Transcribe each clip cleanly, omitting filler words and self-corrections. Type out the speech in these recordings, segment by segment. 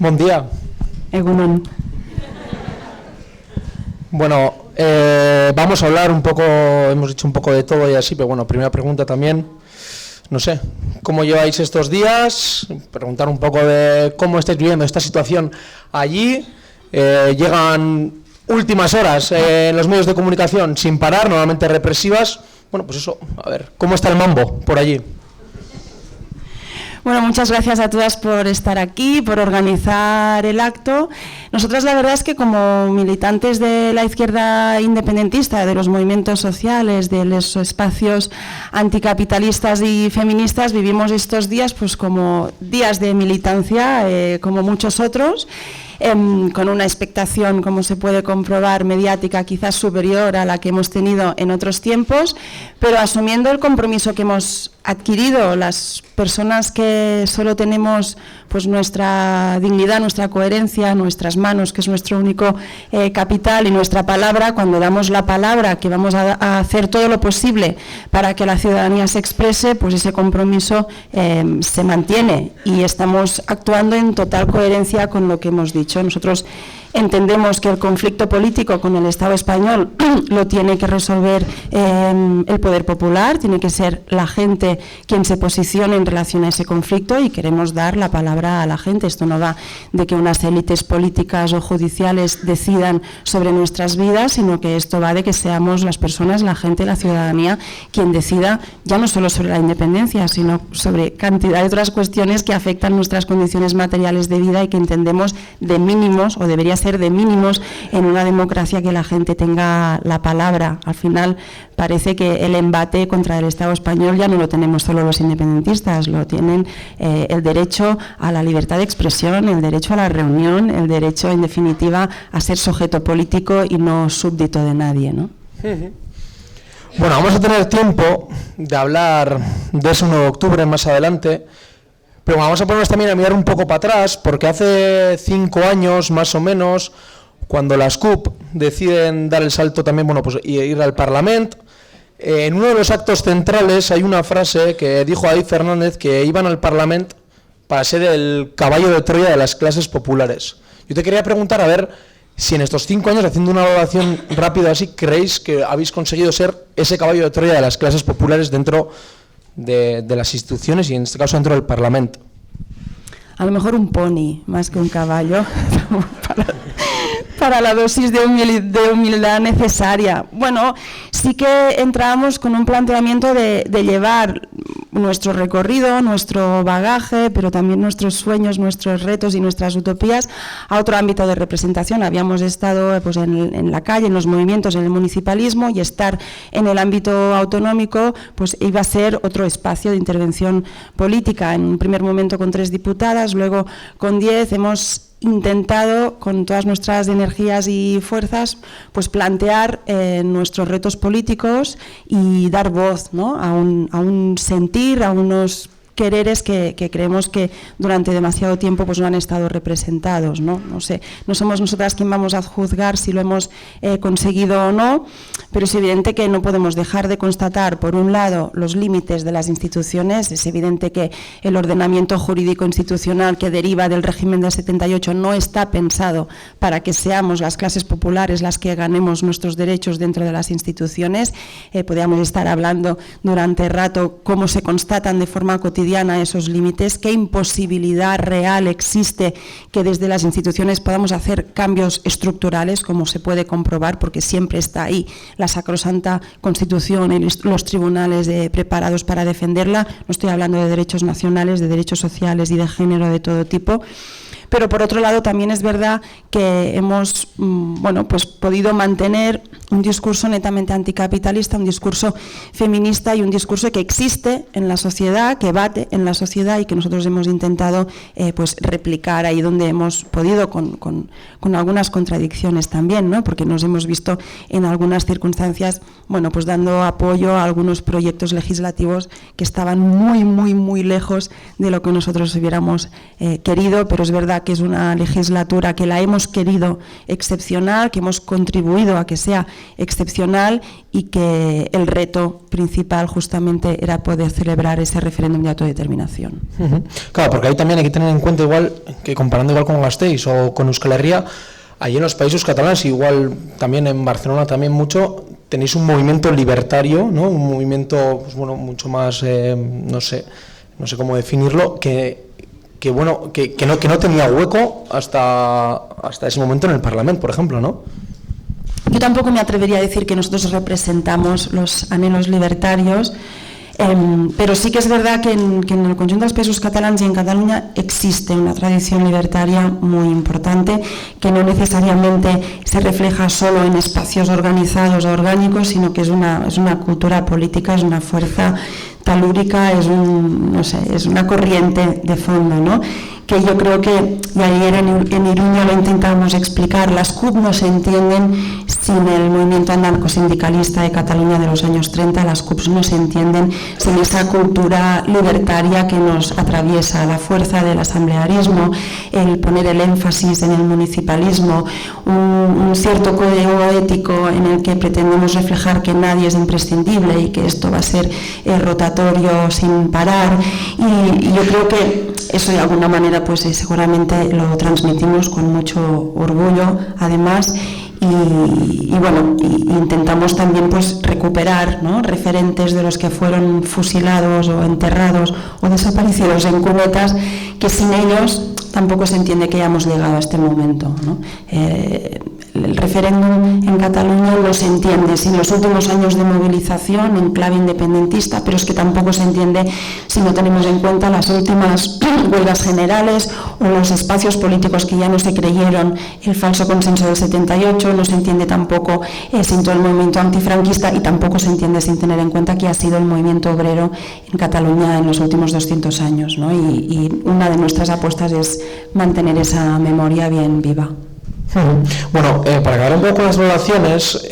Buen día. Egunon. Bueno, vamos a hablar un poco, hemos dicho un poco de todo y así, pero bueno, primera pregunta también, no sé, ¿cómo lleváis estos días? Preguntar un poco de cómo estáis viviendo esta situación allí. Llegan últimas horas en los medios de comunicación sin parar, normalmente represivas. Bueno, pues eso, a ver, ¿cómo está el mambo por allí? Bueno, muchas gracias a todas por estar aquí, por organizar el acto. Nosotras la verdad es que como militantes de la izquierda independentista, de los movimientos sociales, de los espacios anticapitalistas y feministas, vivimos estos días pues como días de militancia, como muchos otros, con una expectación, como se puede comprobar, mediática quizás superior a la que hemos tenido en otros tiempos, pero asumiendo el compromiso que hemos adquirido las personas que solo tenemos pues nuestra dignidad, nuestra coherencia, nuestras manos, que es nuestro único capital, y nuestra palabra. Cuando damos la palabra que vamos a hacer todo lo posible para que la ciudadanía se exprese, pues ese compromiso se mantiene y estamos actuando en total coherencia con lo que hemos dicho. Nosotros entendemos que el conflicto político con el Estado español lo tiene que resolver el poder popular, tiene que ser la gente quien se posicione en relación a ese conflicto, y queremos dar la palabra a la gente. Esto no va de que unas élites políticas o judiciales decidan sobre nuestras vidas, sino que esto va de que seamos las personas, la gente, la ciudadanía, quien decida ya no solo sobre la independencia, sino sobre cantidad de otras cuestiones que afectan nuestras condiciones materiales de vida y que entendemos de mínimos, o debería ser de mínimos en una democracia, que la gente tenga la palabra. Al final parece que el embate contra el Estado español ya no lo tenemos solo los independentistas, lo tienen el derecho a la libertad de expresión, el derecho a la reunión, el derecho en definitiva a ser sujeto político y no súbdito de nadie, ¿no? Bueno, vamos a tener tiempo de hablar de ese 1 de octubre más adelante. Pero vamos a ponernos también a mirar un poco para atrás, porque hace 5 años, más o menos, cuando las CUP deciden dar el salto también, bueno, pues ir al Parlamento, en uno de los actos centrales hay una frase que dijo David Fernández, que iban al Parlamento para ser el caballo de Troya de las clases populares. Yo te quería preguntar, a ver, si en estos 5 años, haciendo una evaluación rápida así, creéis que habéis conseguido ser ese caballo de Troya de las clases populares dentro de las instituciones y en este caso dentro del Parlamento. A lo mejor un pony más que un caballo para la dosis de humildad necesaria. Bueno, sí que entramos con un planteamiento de llevar nuestro recorrido, nuestro bagaje, pero también nuestros sueños, nuestros retos y nuestras utopías a otro ámbito de representación. Habíamos estado pues, en la calle, en los movimientos, en el municipalismo, y estar en el ámbito autonómico pues iba a ser otro espacio de intervención política. En un primer momento con 3 diputadas, luego con 10, hemos intentado con todas nuestras energías y fuerzas pues plantear nuestros retos políticos y dar voz, ¿no?, a un sentir, a unos quereres que creemos que durante demasiado tiempo pues no han estado representados, ¿no? No sé, no somos nosotras quien vamos a juzgar si lo hemos conseguido o no, pero es evidente que no podemos dejar de constatar, por un lado, los límites de las instituciones. Es evidente que el ordenamiento jurídico institucional que deriva del régimen del 78 no está pensado para que seamos las clases populares las que ganemos nuestros derechos dentro de las instituciones. Podríamos estar hablando durante rato cómo se constatan de forma cotidiana esos límites, qué imposibilidad real existe que desde las instituciones podamos hacer cambios estructurales, como se puede comprobar, porque siempre está ahí la sacrosanta Constitución y los tribunales preparados para defenderla. No estoy hablando de derechos nacionales, de derechos sociales y de género de todo tipo. Pero por otro lado también es verdad que hemos pues podido mantener un discurso netamente anticapitalista, un discurso feminista y un discurso que existe en la sociedad, que bate en la sociedad y que nosotros hemos intentado pues replicar ahí donde hemos podido, con algunas contradicciones también, ¿no? Porque nos hemos visto en algunas circunstancias pues dando apoyo a algunos proyectos legislativos que estaban muy lejos de lo que nosotros hubiéramos querido, pero es verdad verdad que es una legislatura que la hemos querido excepcional, que hemos contribuido a que sea excepcional y que el reto principal justamente era poder celebrar ese referéndum de autodeterminación. Claro, porque ahí también hay que tener en cuenta igual que comparando igual con Gasteiz o con Euskal Herria, allí en los países catalanes, igual también en Barcelona también mucho, tenéis un movimiento libertario, ¿no? Un movimiento pues bueno, mucho más, no sé cómo definirlo, que no tenía hueco hasta ese momento en el Parlamento, por ejemplo, ¿no? Yo tampoco me atrevería a decir que nosotros representamos los anhelos libertarios, pero sí que es verdad que en el conjunto dels països catalans y en Cataluña existe una tradición libertaria muy importante que no necesariamente se refleja solo en espacios organizados o orgánicos, sino que es una cultura política, es una fuerza talúrica, es una corriente de fondo, ¿no? Que yo creo que, y ayer en Iruña lo intentamos explicar, las CUP no se entienden sin el movimiento anarcosindicalista de Cataluña de los años 30, las CUP no se entienden sin esa cultura libertaria que nos atraviesa, la fuerza del asamblearismo, el poner el énfasis en el municipalismo, un cierto código ético en el que pretendemos reflejar que nadie es imprescindible y que esto va a ser rotatorio sin parar, y yo creo que eso de alguna manera pues seguramente lo transmitimos con mucho orgullo además, y bueno, intentamos también pues recuperar, ¿no?, referentes de los que fueron fusilados o enterrados o desaparecidos en cunetas, que sin ellos tampoco se entiende que hayamos llegado a este momento, ¿no? El referéndum en Cataluña no se entiende sin los últimos años de movilización en clave independentista, pero es que tampoco se entiende si no tenemos en cuenta las últimas huelgas generales o los espacios políticos que ya no se creyeron, el falso consenso del 78, no se entiende tampoco sin todo el movimiento antifranquista, y tampoco se entiende sin tener en cuenta que ha sido el movimiento obrero en Cataluña en los últimos 200 años, ¿no? Y una de nuestras apuestas es mantener esa memoria bien viva. Bueno, para acabar un poco con las valoraciones,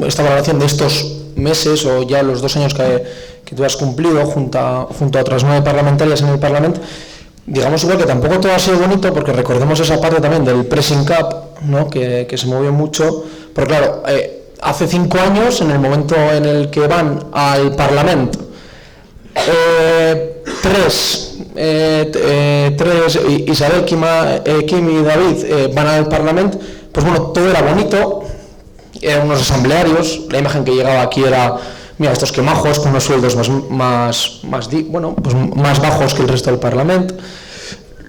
esta valoración de estos meses o ya los 2 años que tú has cumplido junto a otras 9 parlamentarias en el Parlamento, digamos igual que tampoco todo ha sido bonito, porque recordemos esa parte también del pressing cap, ¿no?, que se movió mucho, pero claro, hace 5 años, en el momento en el que van al Parlamento, tres, Isabel, Kim y David van al Parlamento, pues bueno, todo era bonito, eran unos asamblearios, la imagen que llegaba aquí era, mira, estos que majos, con unos sueldos más bajos que el resto del Parlamento,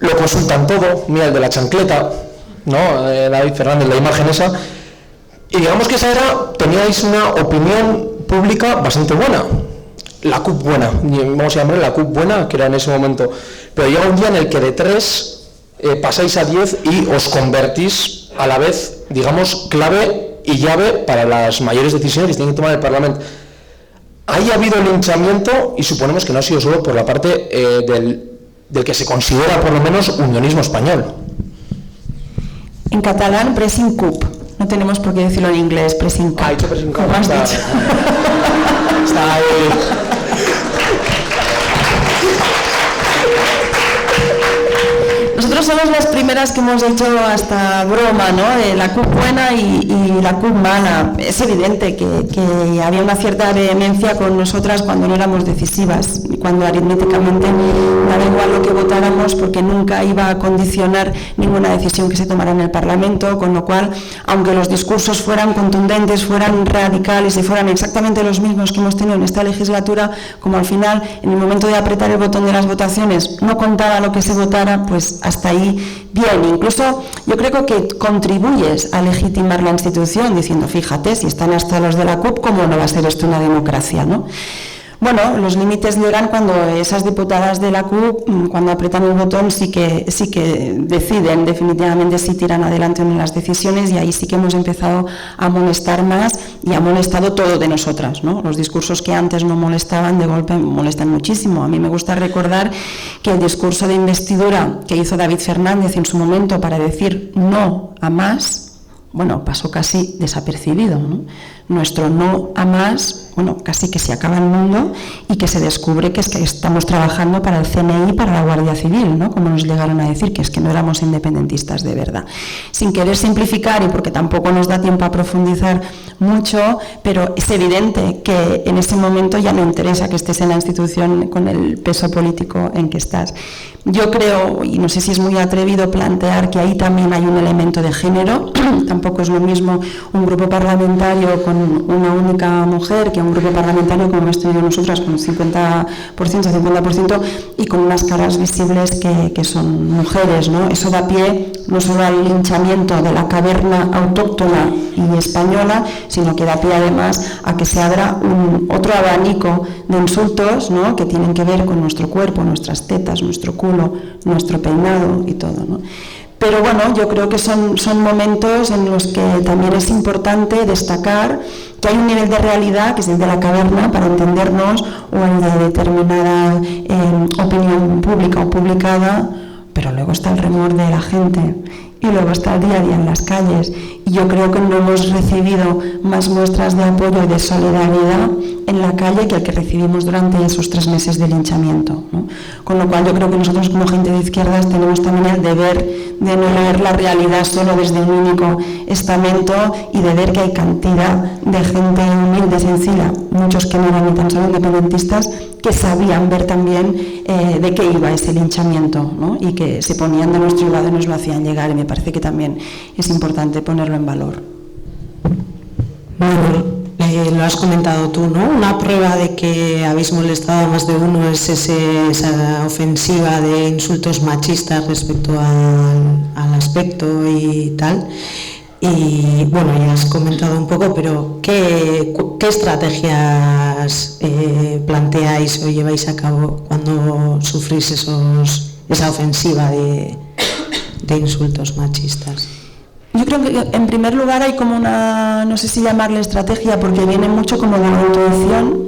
lo consultan todo, mira el de la chancleta, ¿no?, David Fernández, la imagen esa, y digamos que teníais una opinión pública bastante buena. La CUP buena, vamos a llamarle la CUP buena, que era en ese momento, pero llega un día en el que de 3 pasáis a 10 y os convertís a la vez, digamos, clave y llave para las mayores decisiones que tiene que tomar el Parlamento. Ahí ha habido linchamiento, y suponemos que no ha sido solo por la parte del que se considera por lo menos unionismo español. En catalán, pressing CUP, no tenemos por qué decirlo en inglés, pressing CUP. Ha dicho pressing CUP, como has dicho. Está ahí. Nosotros somos las primeras que hemos hecho hasta broma, ¿no?, de la CUP buena y la CUP mala. Es evidente que había una cierta vehemencia con nosotras cuando no éramos decisivas, cuando aritméticamente daba igual lo que votáramos, porque nunca iba a condicionar ninguna decisión que se tomara en el Parlamento, con lo cual, aunque los discursos fueran contundentes, fueran radicales y fueran exactamente los mismos que hemos tenido en esta legislatura, como al final, en el momento de apretar el botón de las votaciones, no contaba lo que se votara, pues hasta ahí bien. Incluso yo creo que contribuyes a legitimar la institución diciendo, fíjate, si están hasta los de la CUP, ¿cómo no va a ser esto una democracia, ¿no? Bueno, los límites llegan cuando esas diputadas de la CUP, cuando apretan el botón, sí que deciden definitivamente si tiran adelante o no las decisiones, y ahí sí que hemos empezado a molestar más, y ha molestado todo de nosotras, ¿no? Los discursos que antes no molestaban, de golpe molestan muchísimo. A mí me gusta recordar que el discurso de investidura que hizo David Fernández en su momento para decir no a más, bueno, pasó casi desapercibido, ¿no? Nuestro no a más, bueno, casi que se acaba el mundo y que se descubre que es que estamos trabajando para el CNI y para la Guardia Civil, ¿no? Como nos llegaron a decir, que es que no éramos independentistas de verdad. Sin querer simplificar, y porque tampoco nos da tiempo a profundizar mucho, pero es evidente que en ese momento ya no interesa que estés en la institución con el peso político en que estás. Yo creo, y no sé si es muy atrevido plantear que ahí también hay un elemento de género, tampoco es lo mismo un grupo parlamentario con una única mujer que un grupo parlamentario como hemos tenido nosotras con 50%, 50% y con unas caras visibles que son mujeres, ¿no? Eso da pie no solo al linchamiento de la caverna autóctona y española, sino que da pie además a que se abra otro abanico de insultos, ¿no? Que tienen que ver con nuestro cuerpo, nuestras tetas, nuestro culo, nuestro peinado y todo, ¿no? Pero bueno, yo creo que son momentos en los que también es importante destacar que hay un nivel de realidad, que es el de la caverna, para entendernos, o el de determinada opinión pública o publicada, pero luego está el remor de la gente y luego está el día a día en las calles. Y yo creo que no hemos recibido más muestras de apoyo y de solidaridad en la calle que el que recibimos durante esos 3 meses de linchamiento, ¿no? Con lo cual yo creo que nosotros como gente de izquierdas tenemos también el deber de no leer la realidad solo desde un único estamento y de ver que hay cantidad de gente humilde, sencilla, muchos que no eran ni tan solo independentistas, que sabían ver también de qué iba ese linchamiento, ¿no? Y que se ponían de nuestro lado y nos lo hacían llegar, y me parece que también es importante ponerlo en valor. Bueno, lo has comentado tú, ¿no? Una prueba de que habéis molestado a más de uno es esa ofensiva de insultos machistas respecto al aspecto y tal. Y bueno, ya has comentado un poco, pero ¿qué estrategias planteáis o lleváis a cabo cuando sufrís esa ofensiva de insultos machistas? Yo creo que en primer lugar hay como una, no sé si llamarle estrategia, porque viene mucho como de la intuición,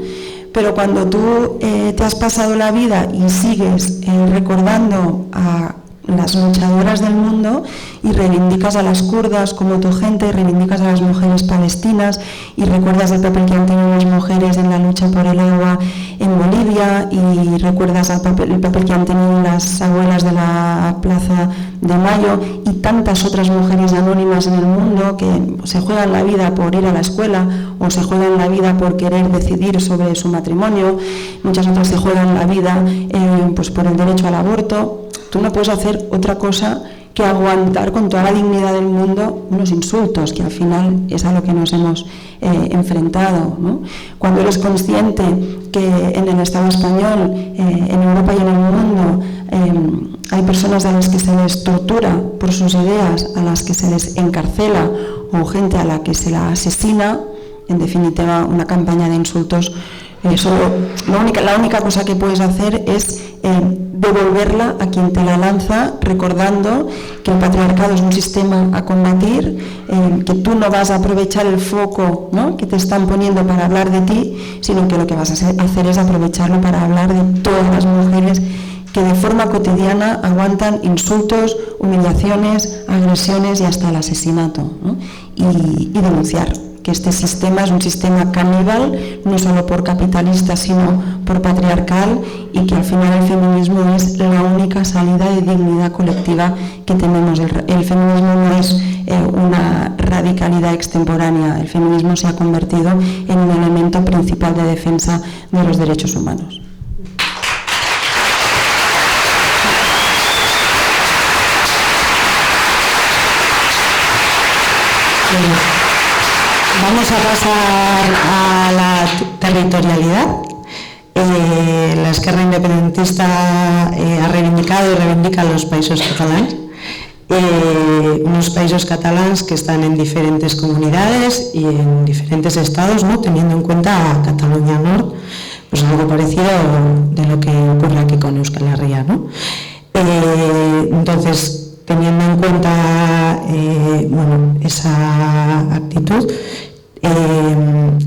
pero cuando tú te has pasado la vida y sigues recordando a las luchadoras del mundo y reivindicas a las kurdas como tu gente, y reivindicas a las mujeres palestinas y recuerdas el papel que han tenido las mujeres en la lucha por el agua en Bolivia, y recuerdas el papel que han tenido las abuelas de la Plaza de Mayo y tantas otras mujeres anónimas en el mundo que se juegan la vida por ir a la escuela o se juegan la vida por querer decidir sobre su matrimonio, muchas otras se juegan la vida pues por el derecho al aborto. Tú no puedes hacer otra cosa que aguantar con toda la dignidad del mundo unos insultos, que al final es a lo que nos hemos enfrentado, ¿no? Cuando eres consciente que en el Estado español, en Europa y en el mundo, hay personas a las que se les tortura por sus ideas, a las que se les encarcela, o gente a la que se la asesina, en definitiva, una campaña de insultos, la única cosa que puedes hacer es devolverla a quien te la lanza, recordando que el patriarcado es un sistema a combatir, que tú no vas a aprovechar el foco, ¿no?, que te están poniendo para hablar de ti, sino que lo que vas a hacer es aprovecharlo para hablar de todas las mujeres que de forma cotidiana aguantan insultos, humillaciones, agresiones y hasta el asesinato, ¿no? Y denunciar que este sistema es un sistema caníbal, no solo por capitalista, sino por patriarcal, y que al final el feminismo es la única salida de dignidad colectiva que tenemos. El feminismo no es una radicalidad extemporánea, el feminismo se ha convertido en un elemento principal de defensa de los derechos humanos. Vamos a pasar a la territorialidad. La Esquerra Independentista ha reivindicado y reivindica los països catalans. Unos països catalans que están en diferentes comunidades y en diferentes estados, ¿no?, teniendo en cuenta a Cataluña Nord, pues algo parecido de lo que ocurre aquí con Euskal Herria, ¿no? Entonces, teniendo en cuenta esa actitud,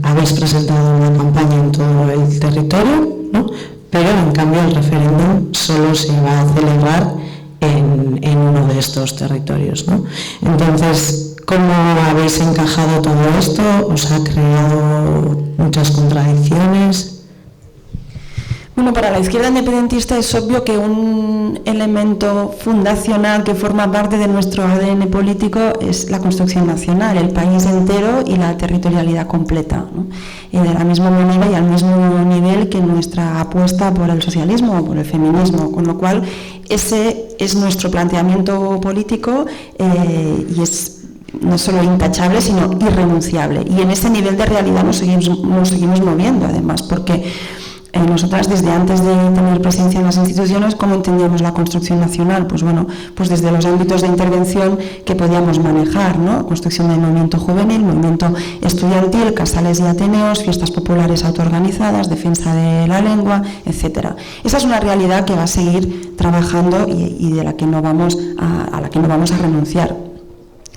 habéis presentado una campaña en todo el territorio, ¿no?, pero en cambio el referéndum solo se va a celebrar en uno de estos territorios, ¿no? Entonces, ¿Cómo habéis encajado todo esto? ¿Os ha creado muchas contradicciones? Bueno, para la izquierda independentista es obvio que un elemento fundacional que forma parte de nuestro ADN político es la construcción nacional, el país entero y la territorialidad completa, ¿no? Y de la misma manera y al mismo nivel que nuestra apuesta por el socialismo o por el feminismo, con lo cual ese es nuestro planteamiento político y es no solo intachable, sino irrenunciable. Y en ese nivel de realidad nos seguimos moviendo, además, porque nosotras desde antes de tener presencia en las instituciones, ¿cómo entendíamos la construcción nacional? Pues bueno, pues desde los ámbitos de intervención que podíamos manejar, ¿no? Construcción del movimiento juvenil, movimiento estudiantil, casales y ateneos, fiestas populares autoorganizadas, defensa de la lengua, etcétera. Esa es una realidad que va a seguir trabajando y de la que no vamos a la que no vamos a renunciar.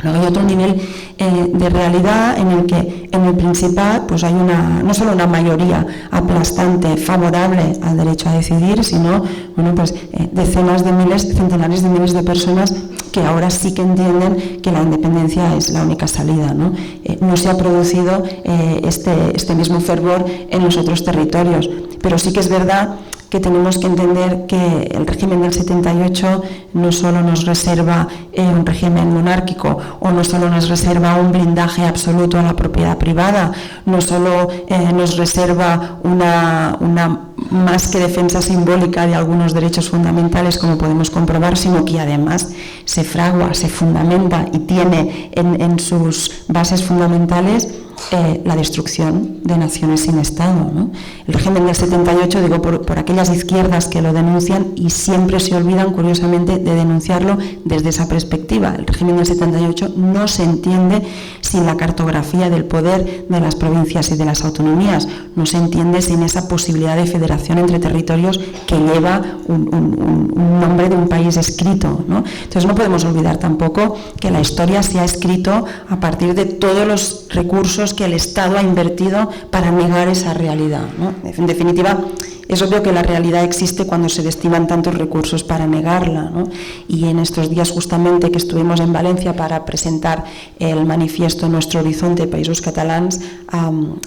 Luego hay otro nivel de realidad en el que en el Principat pues hay no solo una mayoría aplastante favorable al derecho a decidir, sino bueno, pues, decenas de miles, centenares de miles de personas que ahora sí que entienden que la independencia es la única salida, ¿no? No se ha producido este mismo fervor en los otros territorios, pero sí que es verdad que tenemos que entender que el régimen del 78 no solo nos reserva un régimen monárquico o no solo nos reserva un blindaje absoluto a la propiedad privada, no solo nos reserva una más que defensa simbólica de algunos derechos fundamentales, como podemos comprobar, sino que además se fragua, se fundamenta y tiene en sus bases fundamentales la destrucción de naciones sin Estado, ¿no? El régimen del 78, digo por aquellas izquierdas que lo denuncian y siempre se olvidan, curiosamente, de denunciarlo desde esa perspectiva. El régimen del 78 no se entiende sin la cartografía del poder de las provincias y de las autonomías, no se entiende sin esa posibilidad de federación entre territorios que lleva un nombre de un país escrito, ¿no? Entonces no podemos olvidar tampoco que la historia se ha escrito a partir de todos los recursos que el Estado ha invertido para negar esa realidad, ¿no? En definitiva, es obvio que la realidad existe cuando se destinan tantos recursos para negarla, ¿no? Y en estos días justamente que estuvimos en Valencia para presentar el manifiesto Nuestro Horizonte, Països Catalans,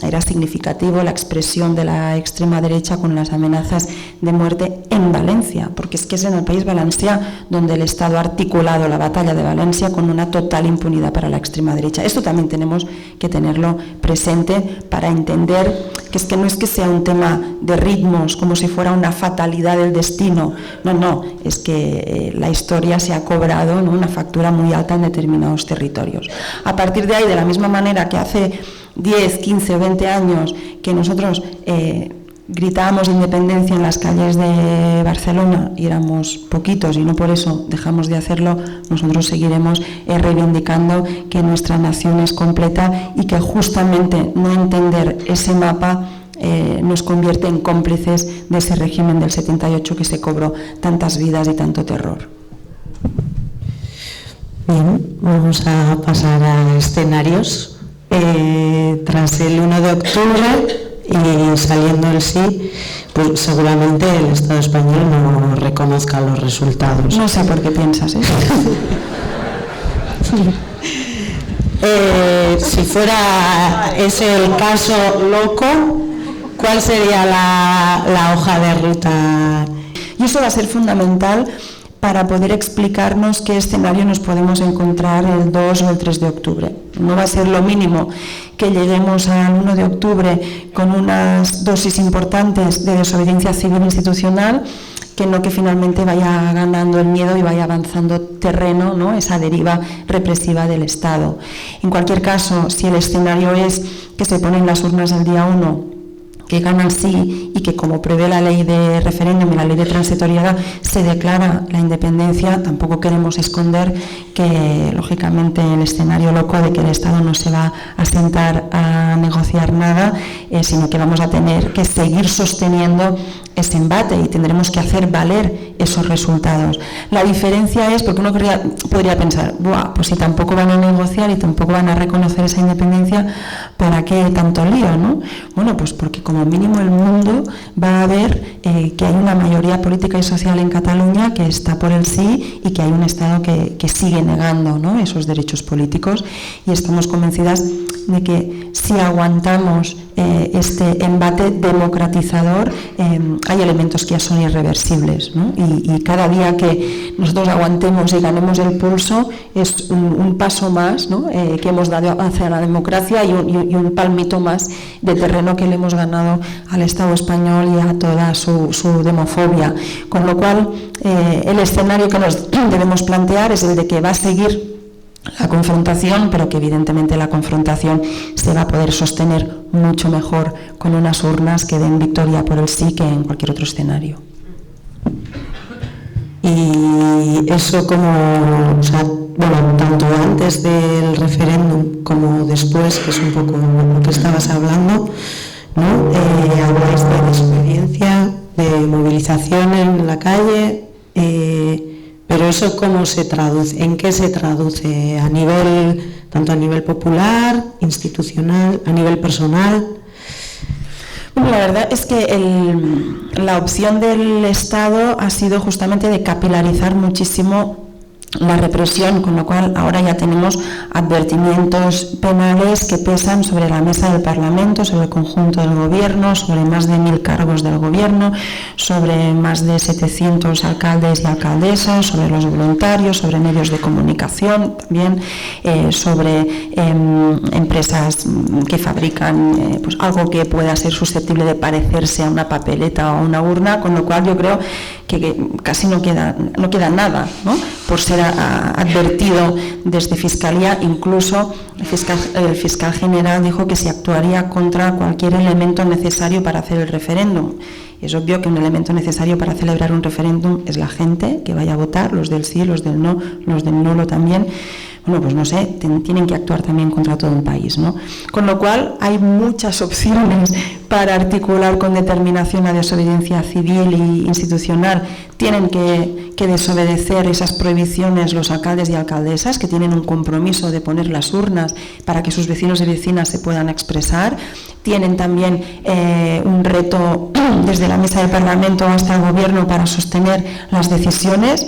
era significativo la expresión de la extrema derecha con las amenazas de muerte en Valencia, porque es que es en el País Valencià donde el Estado ha articulado la batalla de Valencia con una total impunidad para la extrema derecha. Esto también tenemos que tenerlo presente para entender que es que no es que sea un tema de ritmos, como si fuera una fatalidad del destino. No, es que la historia se ha cobrado, ¿no?, una factura muy alta en determinados territorios. A partir de ahí, de la misma manera que hace 10, 15 o 20 años que nosotros gritábamos independencia en las calles de Barcelona y éramos poquitos y no por eso dejamos de hacerlo, nosotros seguiremos reivindicando que nuestra nación es completa y que justamente no entender ese mapa nos convierte en cómplices de ese régimen del 78 que se cobró tantas vidas y tanto terror. Bien, vamos a pasar a escenarios. Tras el 1 de octubre y saliendo el sí, pues seguramente el Estado español no reconozca los resultados. No sé por qué piensas eso. Si fuera ese el caso loco, ¿cuál sería la hoja de ruta? Y eso va a ser fundamental para poder explicarnos qué escenario nos podemos encontrar el 2 o el 3 de octubre. No va a ser lo mínimo que lleguemos al 1 de octubre con unas dosis importantes de desobediencia civil institucional, que no que finalmente vaya ganando el miedo y vaya avanzando terreno, ¿no?, esa deriva represiva del Estado. En cualquier caso, si el escenario es que se ponen las urnas el día 1, que gana el sí y que, como prevé la ley de referéndum y la ley de transitoriedad, se declara la independencia, tampoco queremos esconder que, lógicamente, el escenario loco de que el Estado no se va a sentar a negociar nada, sino que vamos a tener que seguir sosteniendo ese embate y tendremos que hacer valer esos resultados. La diferencia es, porque uno podría pensar, buah, pues si tampoco van a negociar y tampoco van a reconocer esa independencia, ¿para qué tanto lío, no? Bueno, pues porque como mínimo el mundo va a ver que hay una mayoría política y social en Cataluña que está por el sí y que hay un Estado que sigue negando, ¿no?, esos derechos políticos, y estamos convencidas de que si aguantamos este embate democratizador, hay elementos que ya son irreversibles, ¿no? Y cada día que nosotros aguantemos y ganemos el pulso es un paso más, ¿no?, que hemos dado hacia la democracia y un palmito más de terreno que le hemos ganado al Estado español y a toda su demofobia. Con lo cual, el escenario que nos debemos plantear es el de que va a seguir la confrontación, pero que evidentemente la confrontación se va a poder sostener mucho mejor con unas urnas que den victoria por el sí que en cualquier otro escenario. Y eso como, o sea, bueno, tanto antes del referéndum como después, que es un poco lo que estabas hablando, ¿no? Habláis de experiencia, de movilización en la calle, pero eso ¿cómo se traduce? ¿En qué se traduce? A nivel, tanto a nivel popular, institucional, a nivel personal. Bueno, la verdad es que la opción del Estado ha sido justamente de capilarizar muchísimo la represión, con lo cual ahora ya tenemos advertimientos penales que pesan sobre la mesa del Parlamento, sobre el conjunto del Gobierno, sobre más de 1000 cargos del Gobierno, sobre más de 700 alcaldes y alcaldesas, sobre los voluntarios, sobre medios de comunicación también, sobre empresas que fabrican pues algo que pueda ser susceptible de parecerse a una papeleta o a una urna, con lo cual yo creo que casi no queda nada, ¿no?, por ser advertido desde Fiscalía. Incluso el fiscal general dijo que se actuaría contra cualquier elemento necesario para hacer el referéndum. Es obvio que un elemento necesario para celebrar un referéndum es la gente que vaya a votar, los del sí, los del no, los del nulo también. Bueno, pues no sé, tienen que actuar también contra todo un país, ¿no? Con lo cual hay muchas opciones para articular con determinación la desobediencia civil e institucional. Tienen que desobedecer esas prohibiciones los alcaldes y alcaldesas, que tienen un compromiso de poner las urnas para que sus vecinos y vecinas se puedan expresar. Tienen también un reto desde la mesa del Parlamento hasta el Gobierno para sostener las decisiones.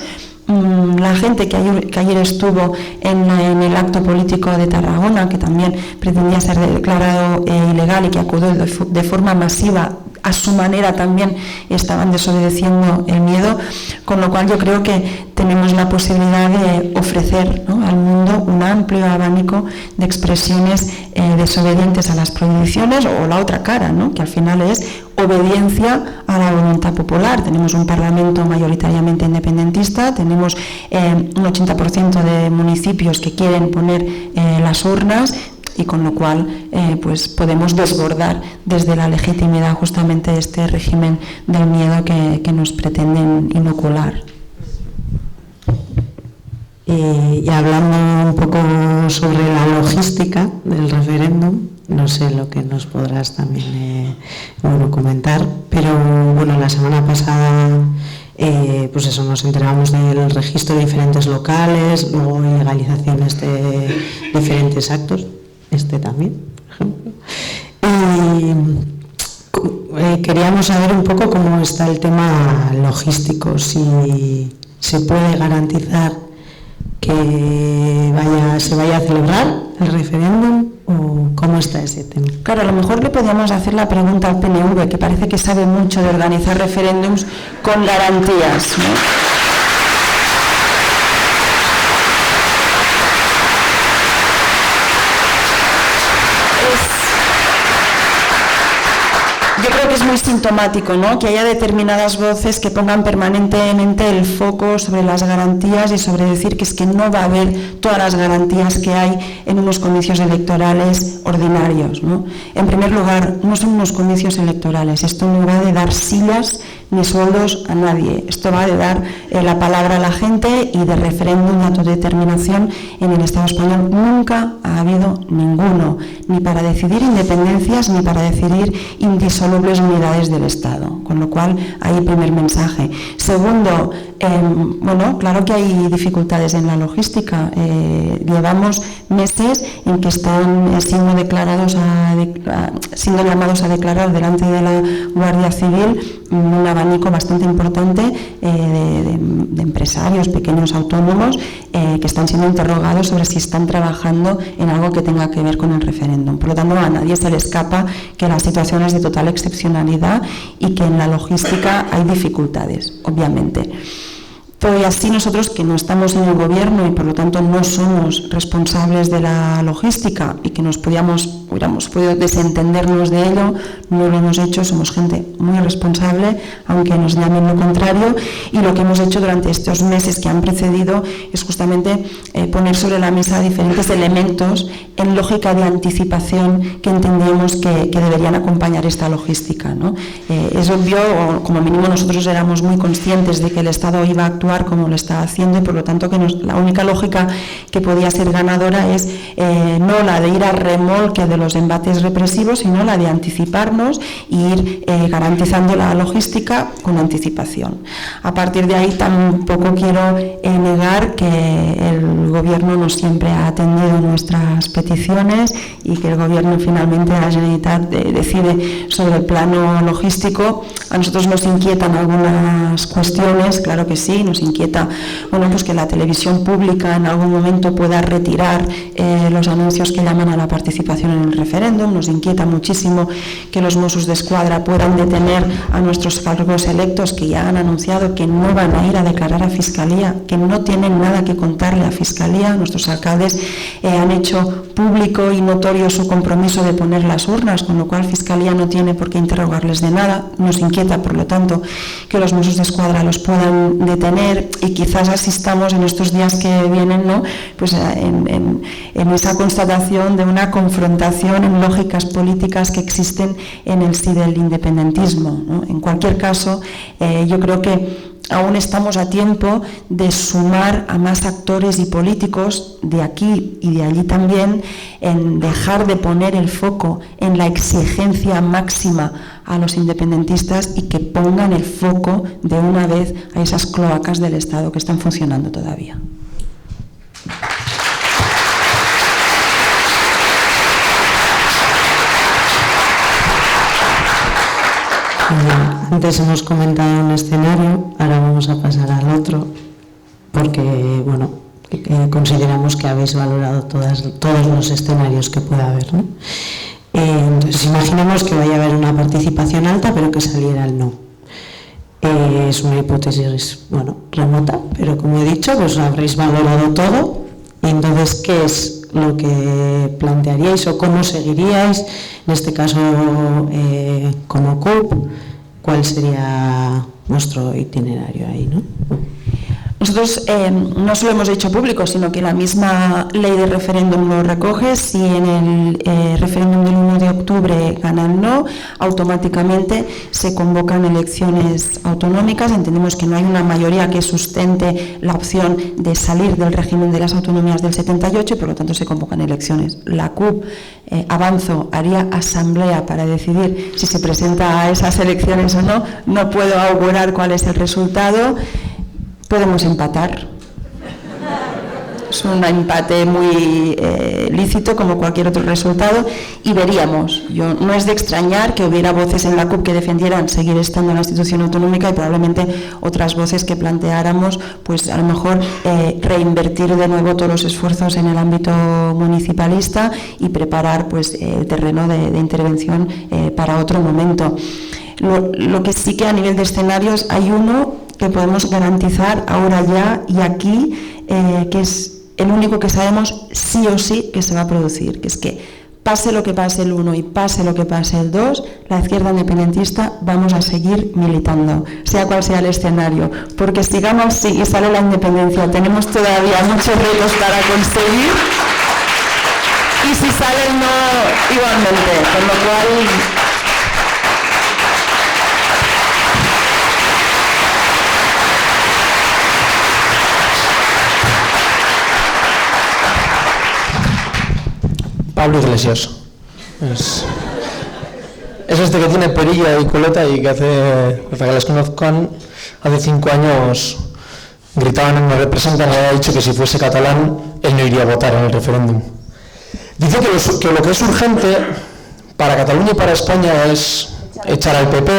La gente que ayer estuvo en el acto político de Tarragona, que también pretendía ser declarado ilegal y que acudió de forma masiva, a su manera también estaban desobedeciendo el miedo, con lo cual yo creo que tenemos la posibilidad de ofrecer, ¿no?, al mundo un amplio abanico de expresiones desobedientes a las prohibiciones, o la otra cara, ¿no?, que al final es obediencia a la voluntad popular. Tenemos un Parlamento mayoritariamente independentista, tenemos un 80% de municipios que quieren poner las urnas, y con lo cual pues podemos desbordar desde la legitimidad justamente este régimen del miedo que nos pretenden inocular. Y hablando un poco sobre la logística del referéndum, no sé lo que nos podrás también comentar, pero bueno, la semana pasada pues eso, nos enteramos del registro de diferentes locales, luego ilegalizaciones de diferentes actos, también, por ejemplo. Y queríamos saber un poco cómo está el tema logístico, si se puede garantizar que se vaya a celebrar el referéndum, o cómo está ese tema. Claro, a lo mejor le podríamos hacer la pregunta al PNV, que parece que sabe mucho de organizar referéndums con garantías, ¿no? Yo creo que es muy sintomático, ¿no?, que haya determinadas voces que pongan permanentemente el foco sobre las garantías y sobre decir que es que no va a haber todas las garantías que hay en unos comicios electorales ordinarios, ¿no? En primer lugar, no son unos comicios electorales, esto no va de dar sillas ni sueldos a nadie. Esto va de dar la palabra a la gente, y de referéndum de autodeterminación en el Estado español nunca ha habido ninguno, ni para decidir independencias ni para decidir indisolubles unidades del Estado. Con lo cual, ahí primer mensaje. Segundo, bueno, claro que hay dificultades en la logística. Llevamos meses en que están siendo llamados a declarar delante de la Guardia Civil un abanico bastante importante de empresarios, pequeños autónomos, que están siendo interrogados sobre si están trabajando en algo que tenga que ver con el referéndum. Por lo tanto, a nadie se le escapa que la situación es de total excepcionalidad y que en la logística hay dificultades, obviamente. Pero y así nosotros, que no estamos en el gobierno y por lo tanto no somos responsables de la logística y que hubiéramos podido desentendernos de ello, no lo hemos hecho. Somos gente muy responsable, aunque nos llamen lo contrario, y lo que hemos hecho durante estos meses que han precedido es justamente poner sobre la mesa diferentes elementos en lógica de anticipación que entendemos que deberían acompañar esta logística, ¿no? Es obvio, o como mínimo nosotros éramos muy conscientes de que el Estado iba a actuar como lo está haciendo, y por lo tanto que la única lógica que podía ser ganadora es no la de ir a remolque de los embates represivos, sino la de anticiparnos e ir garantizando la logística con anticipación. A partir de ahí tampoco quiero negar que el Gobierno no siempre ha atendido nuestras peticiones y que el Gobierno finalmente, la Generalitat, decide sobre el plano logístico. A nosotros nos inquietan algunas cuestiones, claro que sí. Nos inquieta, bueno, pues que la televisión pública en algún momento pueda retirar los anuncios que llaman a la participación en el referéndum. Nos inquieta muchísimo que los Mossos d'Esquadra puedan detener a nuestros cargos electos, que ya han anunciado que no van a ir a declarar a Fiscalía, que no tienen nada que contarle a Fiscalía. Nuestros alcaldes han hecho público y notorio su compromiso de poner las urnas, con lo cual Fiscalía no tiene por qué interrogarles de nada. Nos inquieta, por lo tanto, que los Mossos d'Esquadra los puedan detener, y quizás asistamos en estos días que vienen, ¿no?, pues en esa constatación de una confrontación en lógicas políticas que existen en el sí del independentismo, ¿no? En cualquier caso, yo creo que aún estamos a tiempo de sumar a más actores y políticos de aquí y de allí también, en dejar de poner el foco en la exigencia máxima a los independentistas y que pongan el foco de una vez a esas cloacas del Estado que están funcionando todavía. Antes hemos comentado un escenario, ahora vamos a pasar al otro, porque bueno, consideramos que habéis valorado todos los escenarios que pueda haber, ¿no? Entonces imaginemos que vaya a haber una participación alta, pero que saliera el no. Es una hipótesis, bueno, remota, pero como he dicho, pues habréis valorado todo. Y entonces, ¿qué es lo que plantearíais o cómo seguiríais? En este caso, como CUP, ¿cuál sería vuestro itinerario ahí, no? Nosotros no solo hemos hecho público, sino que la misma ley de referéndum lo recoge. Si en el referéndum del 1 de octubre gana el no, automáticamente se convocan elecciones autonómicas. Entendemos que no hay una mayoría que sustente la opción de salir del régimen de las autonomías del 78 y por lo tanto se convocan elecciones. La CUP, avanzo, haría asamblea para decidir si se presenta a esas elecciones o no. No puedo augurar cuál es el resultado. Podemos empatar. Es un empate muy lícito, como cualquier otro resultado, y veríamos. No es de extrañar que hubiera voces en la CUP que defendieran seguir estando en la institución autonómica y probablemente otras voces que planteáramos, pues a lo mejor reinvertir de nuevo todos los esfuerzos en el ámbito municipalista y preparar pues el terreno de intervención para otro momento. Lo que sí que a nivel de escenarios hay uno que podemos garantizar ahora ya y aquí, que es el único que sabemos sí o sí que se va a producir, que es que pase lo que pase el 1 y pase lo que pase el 2, la izquierda independentista vamos a seguir militando, sea cual sea el escenario, porque sigamos así y sale la independencia, tenemos todavía muchos retos para conseguir, y si sale el no, igualmente, con lo cual... Pablo Iglesias. Es este que tiene perilla y coleta y que hace, para que las conozcan, hace 5 años gritaban, nos representan y había dicho que si fuese catalán él no iría a votar en el referéndum. Dice que lo que es urgente para Cataluña y para España es echar al PP.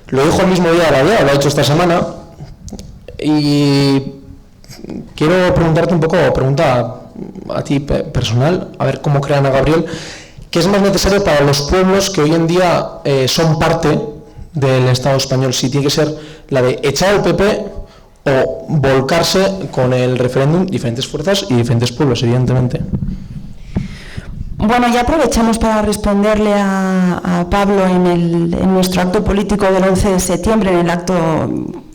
Lo dijo el mismo día de la Diada, lo ha hecho esta semana. Y quiero preguntarte un poco, pregunta a ti personal, a ver cómo crean a Gabriel, ¿qué es más necesario para los pueblos que hoy en día son parte del Estado español? Si tiene que ser la de echar al PP o volcarse con el referéndum, diferentes fuerzas y diferentes pueblos, evidentemente. Bueno, ya aprovechamos para responderle a Pablo en nuestro acto político del 11 de septiembre, en el acto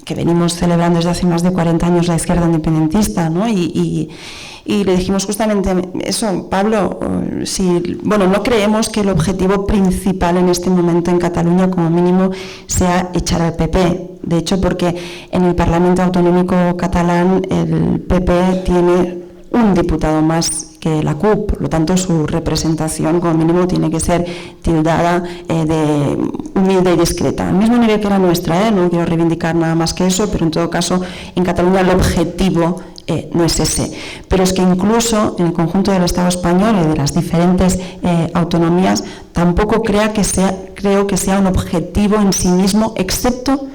que venimos celebrando desde hace más de 40 años la izquierda independentista, ¿no? Y le dijimos justamente eso, Pablo, no creemos que el objetivo principal en este momento en Cataluña, como mínimo, sea echar al PP. De hecho, porque en el Parlamento Autonómico catalán el PP tiene un diputado más que la CUP, por lo tanto su representación como mínimo tiene que ser tildada de humilde y discreta, al mismo nivel que la nuestra, no quiero reivindicar nada más que eso, pero en todo caso en Cataluña el objetivo no es ese. Pero es que incluso en el conjunto del Estado español y de las diferentes autonomías tampoco creo que sea un objetivo en sí mismo, excepto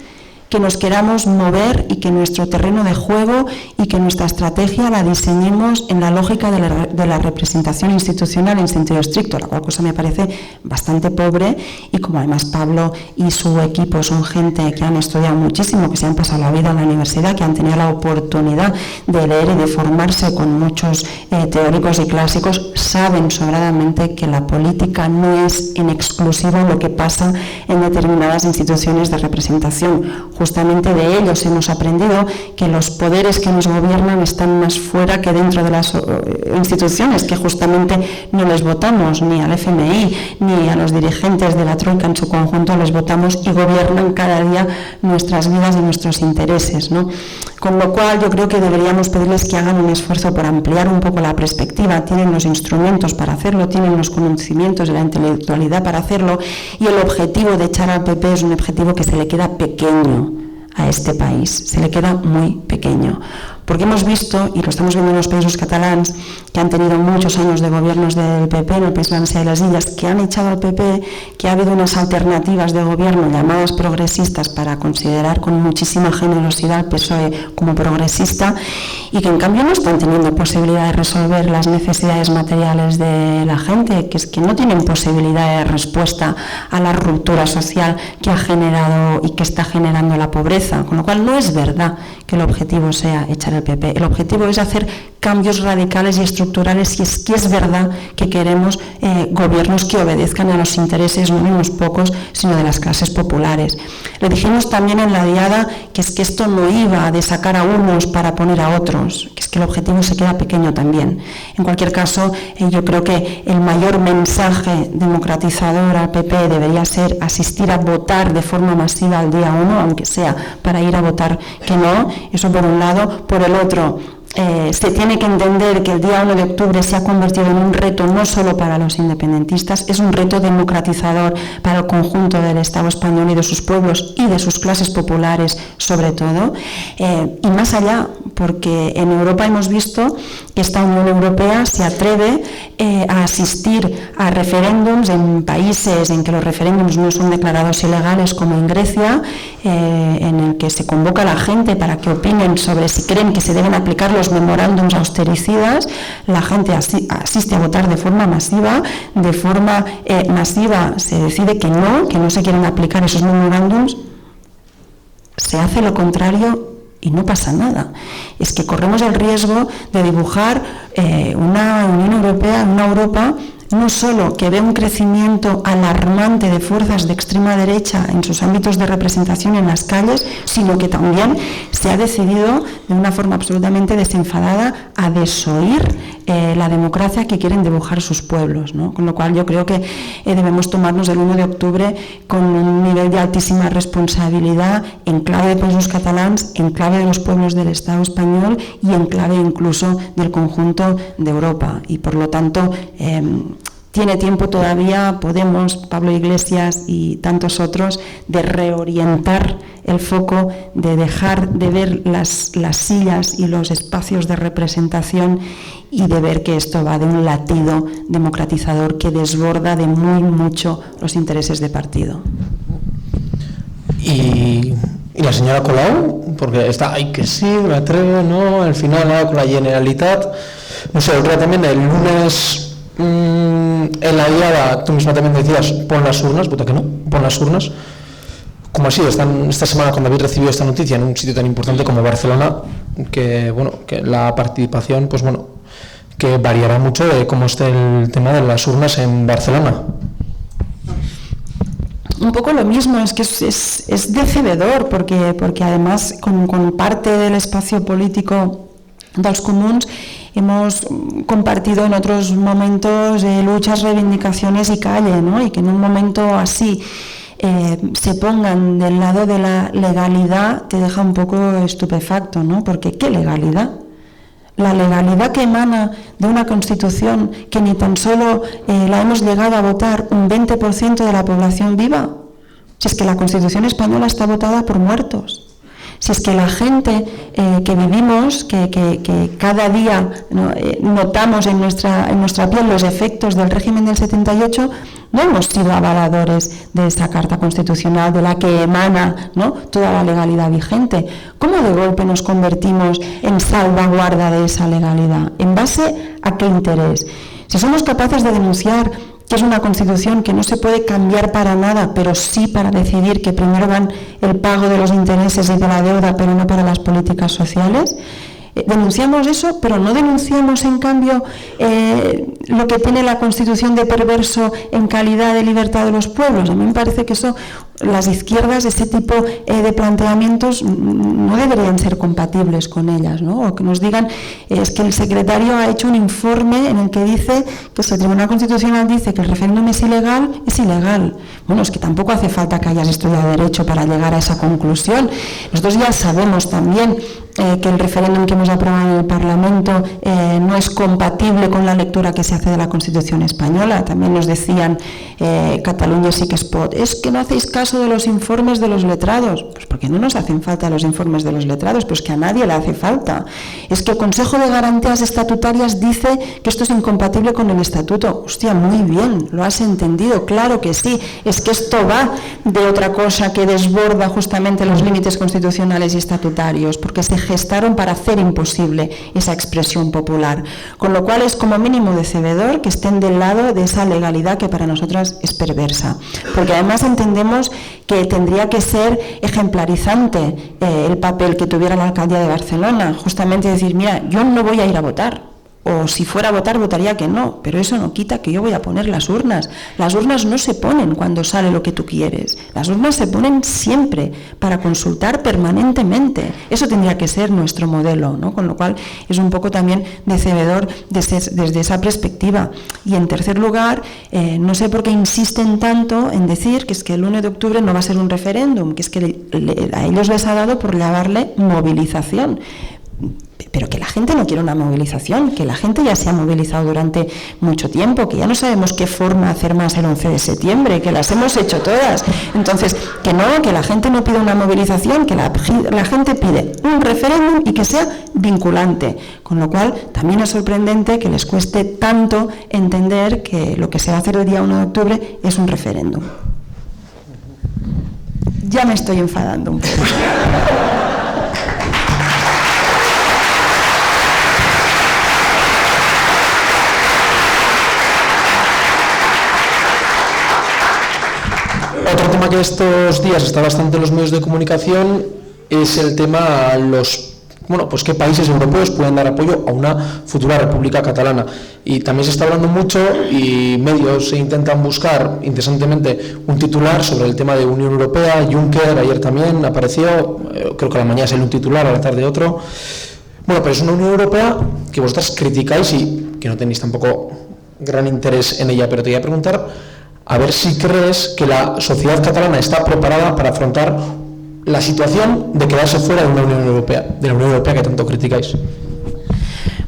que nos queramos mover y que nuestro terreno de juego y que nuestra estrategia la diseñemos en la lógica de la representación institucional en sentido estricto, la cual cosa me parece bastante pobre, y como además Pablo y su equipo son gente que han estudiado muchísimo, que se han pasado la vida en la universidad, que han tenido la oportunidad de leer y de formarse con muchos teóricos y clásicos, saben sobradamente que la política no es en exclusivo lo que pasa en determinadas instituciones de representación. Justamente de ellos hemos aprendido que los poderes que nos gobiernan están más fuera que dentro de las instituciones, que justamente no les votamos, ni al FMI, ni a los dirigentes de la Troika en su conjunto les votamos y gobiernan cada día nuestras vidas y nuestros intereses, ¿no? Con lo cual yo creo que deberíamos pedirles que hagan un esfuerzo por ampliar un poco la perspectiva. Tienen los instrumentos para hacerlo, tienen los conocimientos de la intelectualidad para hacerlo, y el objetivo de echar al PP es un objetivo que se le queda pequeño a este país, se le queda muy pequeño. Porque hemos visto, y lo estamos viendo en los países catalans, que han tenido muchos años de gobiernos del PP, en el País Valencià y las Illes, que han echado al PP, que ha habido unas alternativas de gobierno llamadas progresistas para considerar con muchísima generosidad al PSOE como progresista, y que en cambio no están teniendo posibilidad de resolver las necesidades materiales de la gente, que es que no tienen posibilidad de respuesta a la ruptura social que ha generado y que está generando la pobreza, con lo cual no es verdad que el objetivo sea echar el PP. El objetivo es hacer cambios radicales y estructurales, y es que es verdad que queremos gobiernos que obedezcan a los intereses no de unos pocos, sino de las clases populares. Le dijimos también en la diada que es que esto no iba de sacar a unos para poner a otros, que es que el objetivo se queda pequeño también. En cualquier caso, yo creo que el mayor mensaje democratizador al PP debería ser asistir a votar de forma masiva al día 1, aunque sea para ir a votar que no, eso por un lado. Por el otro, se tiene que entender que el día 1 de octubre se ha convertido en un reto no solo para los independentistas, es un reto democratizador para el conjunto del Estado español y de sus pueblos y de sus clases populares sobre todo, y más allá, porque en Europa hemos visto que esta Unión Europea se atreve a asistir a referéndums en países en que los referéndums no son declarados ilegales, como en Grecia, en el que se convoca a la gente para que opinen sobre si creen que se deben aplicar los memorándums austericidas. La gente asiste a votar de forma masiva, se decide que no se quieren aplicar esos memorándums, se hace lo contrario y no pasa nada. Es que corremos el riesgo de dibujar una Unión Europea, una Europa no solo que ve un crecimiento alarmante de fuerzas de extrema derecha en sus ámbitos de representación en las calles, sino que también se ha decidido de una forma absolutamente desenfadada a desoír la democracia que quieren dibujar sus pueblos, ¿no? Con lo cual yo creo que debemos tomarnos el 1 de octubre con un nivel de altísima responsabilidad en clave de països catalans, en clave de los pueblos del Estado español y en clave incluso del conjunto de Europa. Y por lo tanto, tiene tiempo todavía Podemos, Pablo Iglesias y tantos otros de reorientar el foco, de dejar de ver las sillas y los espacios de representación y de ver que esto va de un latido democratizador que desborda de muy mucho los intereses de partido. Y la señora Colau, porque está, ay que sí, me atrevo, no, al final nada con la Generalitat, no sé, otra también el lunes en la diada, tú misma también decías, pon las urnas, puta que no, pon las urnas. ¿Cómo ha sido esta semana cuando habéis recibido esta noticia en un sitio tan importante como Barcelona, que bueno, que la participación, pues bueno, que variará mucho de cómo esté el tema de las urnas en Barcelona? Un poco lo mismo, es que es decebedor, porque además con parte del espacio político dels comuns hemos compartido en otros momentos luchas, reivindicaciones y calle, ¿no? Y que en un momento así se pongan del lado de la legalidad te deja un poco estupefacto, ¿no? Porque ¿qué legalidad? La legalidad que emana de una Constitución que ni tan solo la hemos llegado a votar un 20% de la población viva. Si es que la Constitución española está votada por muertos. Si es que la gente que vivimos, que cada día notamos en nuestra piel los efectos del régimen del 78, no hemos sido avaladores de esa Carta Constitucional de la que emana, ¿no?, toda la legalidad vigente. ¿Cómo de golpe nos convertimos en salvaguarda de esa legalidad? ¿En base a qué interés? Si somos capaces de denunciar que es una Constitución que no se puede cambiar para nada, pero sí para decidir que primero van el pago de los intereses y de la deuda, pero no para las políticas sociales. Denunciamos eso, pero no denunciamos en cambio lo que tiene la Constitución de perverso en calidad de libertad de los pueblos. A mí me parece que eso, las izquierdas, ese tipo de planteamientos no deberían ser compatibles con ellas, ¿no? O que nos digan, es que el secretario ha hecho un informe en el que dice que si el Tribunal Constitucional dice que el referéndum es ilegal, es ilegal. Bueno, es que tampoco hace falta que hayas estudiado Derecho para llegar a esa conclusión. Nosotros ya sabemos también que el referéndum que hemos aprobado en el Parlamento no es compatible con la lectura que se hace de la Constitución española. También nos decían Cataluña sí que es pot. Es que no hacéis caso de los informes de los letrados. Pues porque no nos hacen falta los informes de los letrados, pues que a nadie le hace falta. Es que el Consejo de Garantías Estatutarias dice que esto es incompatible con el Estatuto. Hostia, muy bien, lo has entendido, claro que sí. Es que esto va de otra cosa que desborda justamente los límites constitucionales y estatutarios, porque se gestaron para hacer imposible esa expresión popular. Con lo cual es como mínimo decebedor que estén del lado de esa legalidad que para nosotras es perversa. Porque además entendemos que tendría que ser ejemplarizante el papel que tuviera la alcaldía de Barcelona, justamente decir, mira, yo no voy a ir a votar. O si fuera a votar, votaría que no, pero eso no quita que yo voy a poner las urnas. Las urnas no se ponen cuando sale lo que tú quieres. Las urnas se ponen siempre para consultar permanentemente. Eso tendría que ser nuestro modelo, ¿no? Con lo cual es un poco también decebedor desde esa perspectiva. Y en tercer lugar, no sé por qué insisten tanto en decir que es que el 1 de octubre no va a ser un referéndum, que es que a ellos les ha dado por llamarle movilización. Pero que la gente no quiere una movilización, que la gente ya se ha movilizado durante mucho tiempo, que ya no sabemos qué forma hacer más el 11 de septiembre, que las hemos hecho todas. Entonces, que no, que la gente no pide una movilización, que la gente pide un referéndum y que sea vinculante. Con lo cual, también es sorprendente que les cueste tanto entender que lo que se va a hacer el día 1 de octubre es un referéndum. Ya me estoy enfadando un poco. Otro tema que estos días está bastante en los medios de comunicación es el tema, los bueno, pues qué países europeos pueden dar apoyo a una futura República Catalana. Y también se está hablando mucho y medios se intentan buscar interesantemente un titular sobre el tema de Unión Europea. Juncker ayer también apareció, creo que a la mañana salió un titular, a la tarde otro. Bueno, pero es una Unión Europea que vosotras criticáis y que no tenéis tampoco gran interés en ella, pero te voy a preguntar a ver si crees que la sociedad catalana está preparada para afrontar la situación de quedarse fuera de una Unión Europea, de la Unión Europea que tanto criticáis.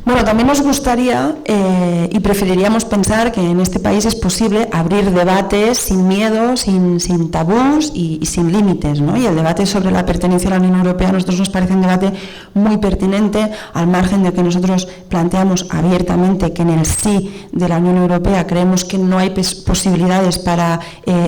Bueno, también nos gustaría y preferiríamos pensar que en este país es posible abrir debates sin miedo, sin tabús y sin límites, ¿no? Y el debate sobre la pertenencia a la Unión Europea a nosotros nos parece un debate muy pertinente, al margen de que nosotros planteamos abiertamente que en el sí de la Unión Europea creemos que no hay posibilidades para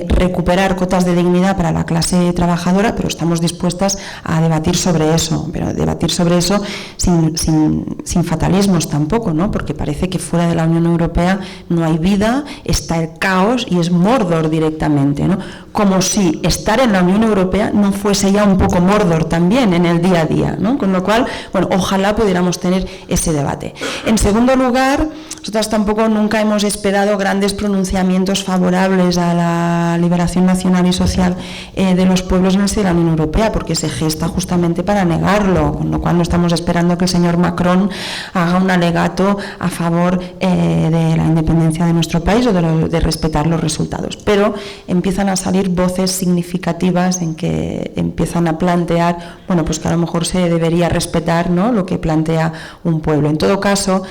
recuperar cotas de dignidad para la clase trabajadora, pero estamos dispuestas a debatir sobre eso, pero debatir sobre eso sin fatalismo tampoco, ¿no? Porque parece que fuera de la Unión Europea no hay vida, está el caos y es Mordor directamente, ¿no? Como si estar en la Unión Europea no fuese ya un poco Mordor también en el día a día, ¿no? Con lo cual, bueno, ojalá pudiéramos tener ese debate. En segundo lugar, nosotras tampoco nunca hemos esperado grandes pronunciamientos favorables a la liberación nacional y social de los pueblos en el seno de la Unión Europea, porque se gesta justamente para negarlo, con lo cual no estamos esperando que el señor Macron haga un alegato a favor de la independencia de nuestro país o de respetar los resultados. Pero empiezan a salir voces significativas en que empiezan a plantear, bueno, pues que a lo mejor se debería respetar, ¿no?, lo que plantea un pueblo. En todo caso,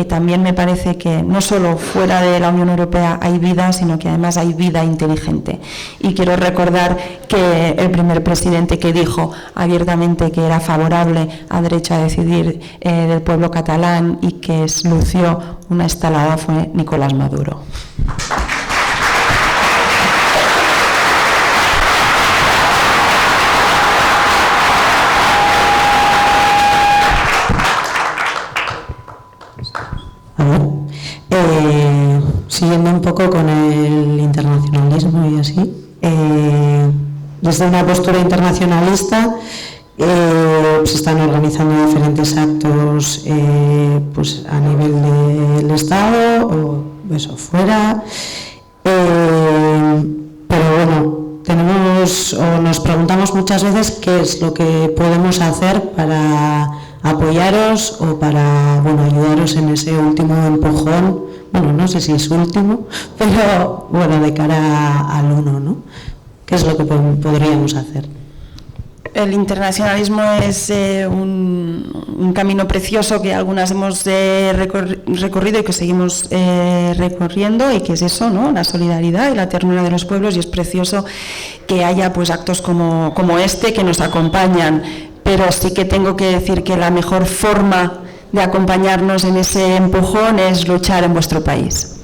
también me parece que no solo fuera de la Unión Europea hay vida, sino que además hay vida inteligente. Y quiero recordar que el primer presidente que dijo abiertamente que era favorable al derecho a decidir del pueblo catalán y que lució una estalada fue Nicolás Maduro. Siguiendo un poco con el internacionalismo y así, desde una postura internacionalista se están organizando diferentes actos pues a nivel del Estado o eso fuera, pero bueno, nos preguntamos muchas veces qué es lo que podemos hacer para apoyaros o para, bueno, ayudaros en ese último empujón, bueno, no sé si es último, pero bueno, de cara al uno, ¿no? ¿Qué es lo que podríamos hacer? El internacionalismo es un camino precioso que algunas hemos recorrido y que seguimos recorriendo, y que es eso, ¿no?, la solidaridad y la ternura de los pueblos, y es precioso que haya pues actos como este que nos acompañan, pero sí que tengo que decir que la mejor forma de acompañarnos en ese empujón es luchar en vuestro país.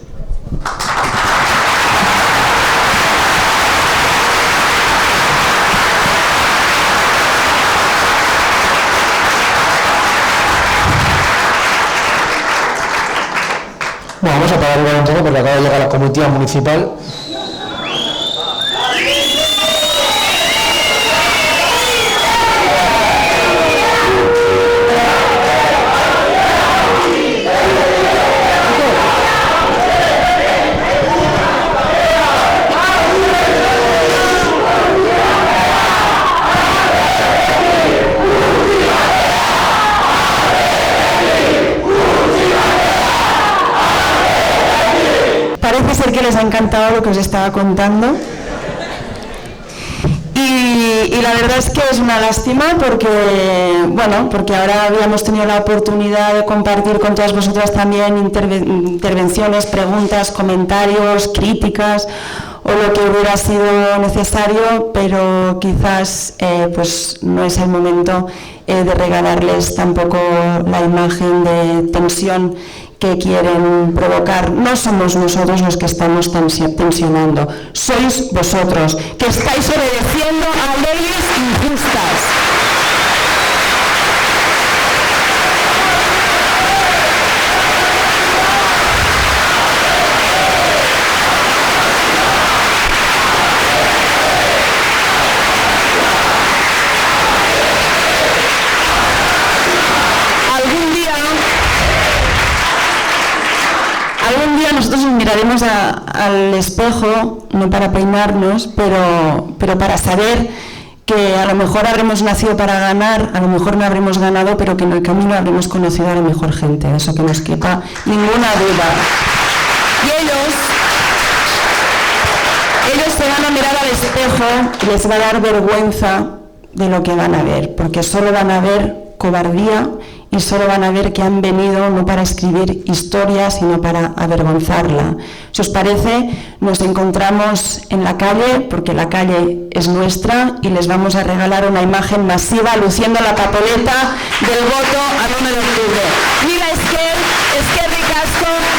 Bueno, vamos a parar un momento porque acaba de llegar la comitiva municipal. Parece ser que les ha encantado lo que os estaba contando. Y la verdad es que es una lástima porque ahora habíamos tenido la oportunidad de compartir con todas vosotras también intervenciones, preguntas, comentarios, críticas o lo que hubiera sido necesario, pero quizás pues no es el momento de regalarles tampoco la imagen de tensión que quieren provocar. No somos nosotros los que estamos tensionando, sois vosotros, que estáis obedeciendo a leyes injustas. nosotros nos miraremos al espejo, no para peinarnos, pero para saber que a lo mejor habremos nacido para ganar, a lo mejor no habremos ganado, pero que en el camino habremos conocido a la mejor gente, de eso que nos quepa ninguna duda. Y ellos se van a mirar al espejo y les va a dar vergüenza de lo que van a ver, porque solo van a ver cobardía y solo van a ver que han venido no para escribir historia, sino para avergonzarla. Si os parece, nos encontramos en la calle, porque la calle es nuestra, y les vamos a regalar una imagen masiva luciendo la papeleta del voto al 1 de octubre. ¡Viva Esquer! ¡Esquerrik asko!